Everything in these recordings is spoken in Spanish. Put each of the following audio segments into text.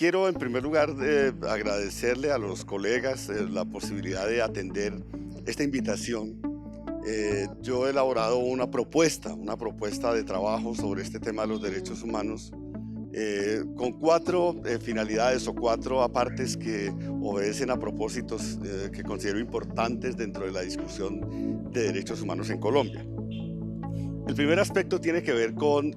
quiero en primer lugar agradecerle a los colegas la posibilidad de atender esta invitación. Yo he elaborado una propuesta de trabajo sobre este tema de los derechos humanos con cuatro finalidades o cuatro apartes que obedecen a propósitos que considero importantes dentro de la discusión de derechos humanos en Colombia. El primer aspecto tiene que ver con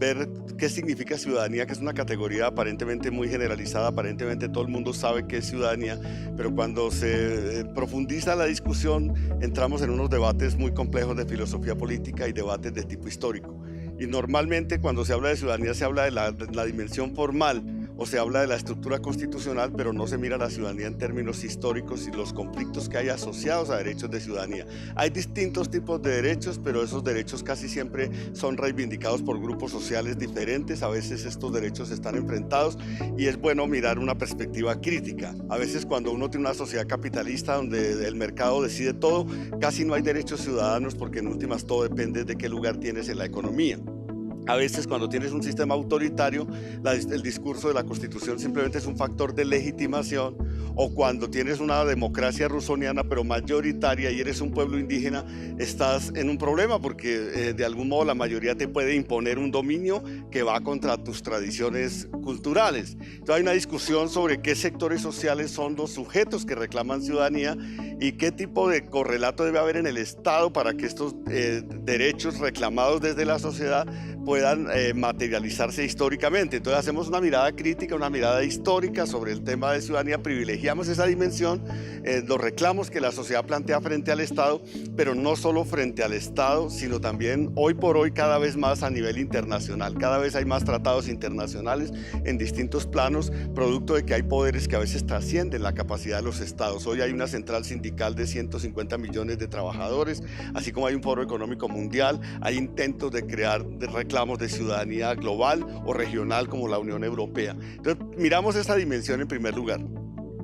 ver qué significa ciudadanía, que es una categoría aparentemente muy generalizada, aparentemente todo el mundo sabe qué es ciudadanía, pero cuando se profundiza la discusión entramos en unos debates muy complejos de filosofía política y debates de tipo histórico. Y normalmente cuando se habla de ciudadanía se habla de la dimensión formal, o se habla de la estructura constitucional, pero no se mira la ciudadanía en términos históricos y los conflictos que hay asociados a derechos de ciudadanía. Hay distintos tipos de derechos, pero esos derechos casi siempre son reivindicados por grupos sociales diferentes. A veces estos derechos están enfrentados y es bueno mirar una perspectiva crítica. A veces cuando uno tiene una sociedad capitalista donde el mercado decide todo, casi no hay derechos ciudadanos porque en últimas todo depende de qué lugar tienes en la economía. A veces cuando tienes un sistema autoritario, el discurso de la Constitución simplemente es un factor de legitimación, o cuando tienes una democracia rusoniana pero mayoritaria y eres un pueblo indígena, estás en un problema porque de algún modo la mayoría te puede imponer un dominio que va contra tus tradiciones culturales. Entonces hay una discusión sobre qué sectores sociales son los sujetos que reclaman ciudadanía y qué tipo de correlato debe haber en el Estado para que estos derechos reclamados desde la sociedad puedan materializarse históricamente. Entonces hacemos una mirada crítica, una mirada histórica sobre el tema de ciudadanía, privilegiamos esa dimensión, los reclamos que la sociedad plantea frente al Estado, pero no solo frente al Estado, sino también hoy por hoy cada vez más a nivel internacional. Cada vez hay más tratados internacionales en distintos planos, producto de que hay poderes que a veces trascienden la capacidad de los Estados. Hoy hay una central sindical de 150 millones de trabajadores, así como hay un foro económico mundial, hay intentos de crear reclamos de ciudadanía global o regional como la Unión Europea. Entonces miramos esa dimensión en primer lugar.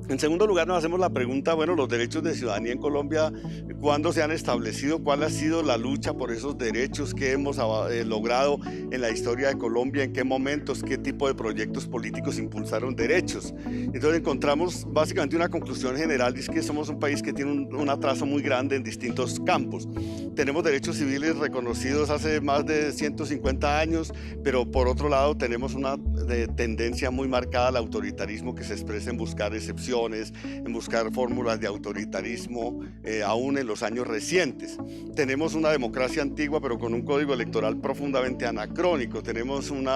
En segundo lugar nos hacemos la pregunta, bueno, los derechos de ciudadanía en Colombia, ¿cuándo se han establecido? ¿Cuál ha sido la lucha por esos derechos que hemos logrado en la historia de Colombia? ¿En qué momentos? ¿Qué tipo de proyectos políticos impulsaron derechos? Entonces encontramos básicamente una conclusión general, es que somos un país que tiene un atraso muy grande en distintos campos. Tenemos derechos civiles reconocidos hace más de 150 años, pero por otro lado tenemos una tendencia muy marcada al autoritarismo que se expresa en buscar excepciones, en buscar fórmulas de autoritarismo, aún en los años recientes. Tenemos una democracia antigua, pero con un código electoral profundamente anacrónico. Tenemos un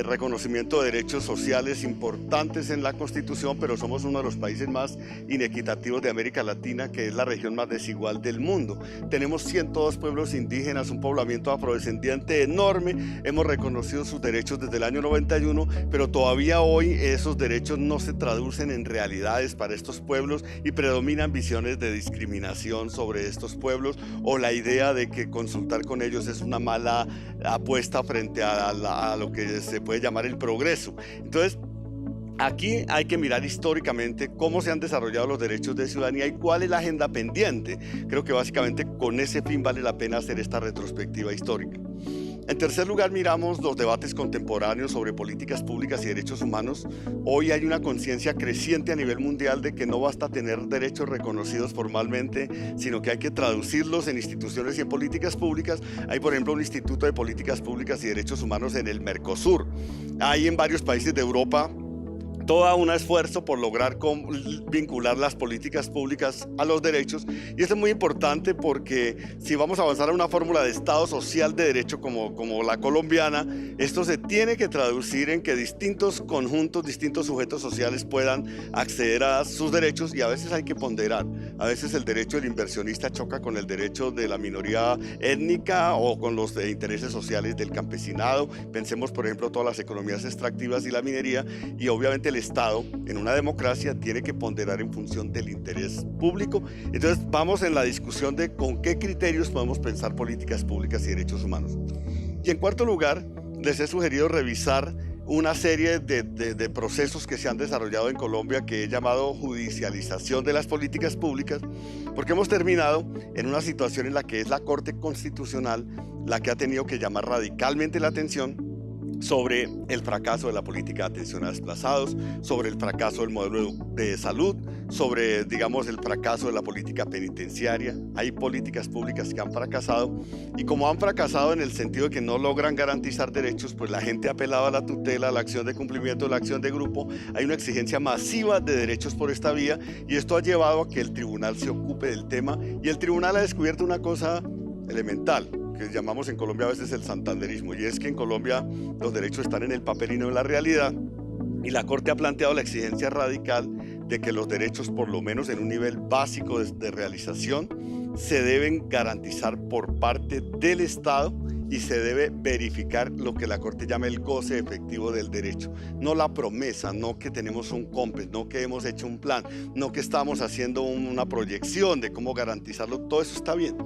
reconocimiento de derechos sociales importantes en la Constitución, pero somos uno de los países más inequitativos de América Latina, que es la región más desigual del mundo. Tenemos 102 pueblos indígenas, un poblamiento afrodescendiente enorme. Hemos reconocido sus derechos desde el año 91, pero todavía hoy esos derechos no se traducen en realidad para estos pueblos y predominan visiones de discriminación sobre estos pueblos o la idea de que consultar con ellos es una mala apuesta frente a lo que se puede llamar el progreso. Entonces, aquí hay que mirar históricamente cómo se han desarrollado los derechos de ciudadanía y cuál es la agenda pendiente. Creo que básicamente con ese fin vale la pena hacer esta retrospectiva histórica. En tercer lugar, miramos los debates contemporáneos sobre políticas públicas y derechos humanos. Hoy hay una conciencia creciente a nivel mundial de que no basta tener derechos reconocidos formalmente, sino que hay que traducirlos en instituciones y en políticas públicas. Hay, por ejemplo, un Instituto de Políticas Públicas y Derechos Humanos en el Mercosur. Hay en varios países de Europa todo un esfuerzo por lograr vincular las políticas públicas a los derechos, y eso es muy importante porque si vamos a avanzar a una fórmula de Estado social de derecho como la colombiana, esto se tiene que traducir en que distintos conjuntos, distintos sujetos sociales puedan acceder a sus derechos, y a veces hay que ponderar. A veces el derecho del inversionista choca con el derecho de la minoría étnica o con los intereses sociales del campesinado. Pensemos, por ejemplo, todas las economías extractivas y la minería, y obviamente el Estado en una democracia tiene que ponderar en función del interés público. Entonces vamos en la discusión de con qué criterios podemos pensar políticas públicas y derechos humanos. Y en cuarto lugar, les he sugerido revisar una serie de procesos que se han desarrollado en Colombia que he llamado judicialización de las políticas públicas, porque hemos terminado en una situación en la que es la Corte Constitucional la que ha tenido que llamar radicalmente la atención sobre el fracaso de la política de atención a desplazados, sobre el fracaso del modelo de salud, sobre, digamos, el fracaso de la política penitenciaria. Hay políticas públicas que han fracasado, y como han fracasado en el sentido de que no logran garantizar derechos, pues la gente ha apelado a la tutela, a la acción de cumplimiento, a la acción de grupo. Hay una exigencia masiva de derechos por esta vía, y esto ha llevado a que el tribunal se ocupe del tema, y el tribunal ha descubierto una cosa elemental, que llamamos en Colombia a veces el santanderismo, y es que en Colombia los derechos están en el papel y no en la realidad, y la Corte ha planteado la exigencia radical de que los derechos, por lo menos en un nivel básico de realización, se deben garantizar por parte del Estado, y se debe verificar lo que la Corte llama el goce efectivo del derecho, no la promesa, no que tenemos un COMPES, no que hemos hecho un plan, no que estamos haciendo una proyección de cómo garantizarlo. Todo eso está bien,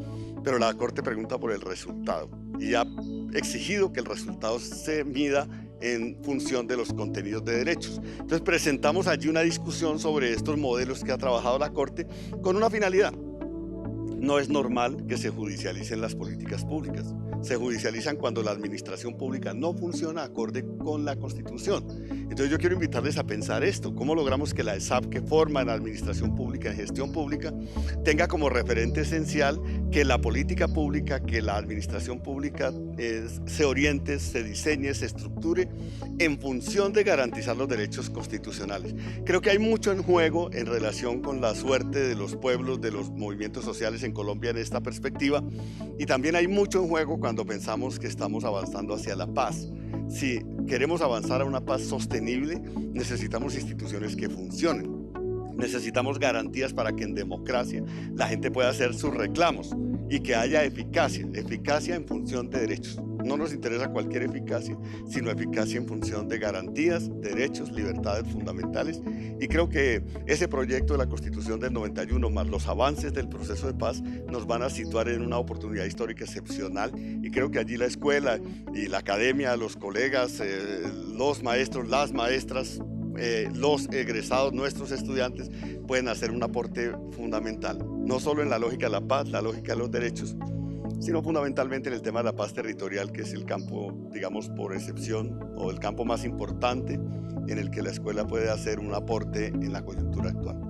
pero la Corte pregunta por el resultado, y ha exigido que el resultado se mida en función de los contenidos de derechos. Entonces presentamos allí una discusión sobre estos modelos que ha trabajado la Corte con una finalidad. No es normal que se judicialicen las políticas públicas. Se judicializan cuando la administración pública no funciona acorde con la Constitución. Entonces yo quiero invitarles a pensar esto: ¿cómo logramos que la ESAP, que forma en administración pública, en gestión pública, tenga como referente esencial que la política pública, que la administración pública se oriente, se diseñe, se estructure en función de garantizar los derechos constitucionales? Creo que hay mucho en juego en relación con la suerte de los pueblos, de los movimientos sociales en Colombia en esta perspectiva, y también hay mucho en juego cuando pensamos que estamos avanzando hacia la paz. Si queremos avanzar a una paz sostenible, necesitamos instituciones que funcionen. Necesitamos garantías para que en democracia la gente pueda hacer sus reclamos y que haya eficacia en función de derechos. No nos interesa cualquier eficacia, sino eficacia en función de garantías, derechos, libertades fundamentales. Y creo que ese proyecto de la Constitución del 91 más los avances del proceso de paz nos van a situar en una oportunidad histórica excepcional, y creo que allí la escuela y la academia, los colegas, los maestros, las maestras, los egresados, nuestros estudiantes, pueden hacer un aporte fundamental, no solo en la lógica de la paz, la lógica de los derechos, sino fundamentalmente en el tema de la paz territorial, que es el campo, digamos, por excepción, o el campo más importante en el que la escuela puede hacer un aporte en la coyuntura actual.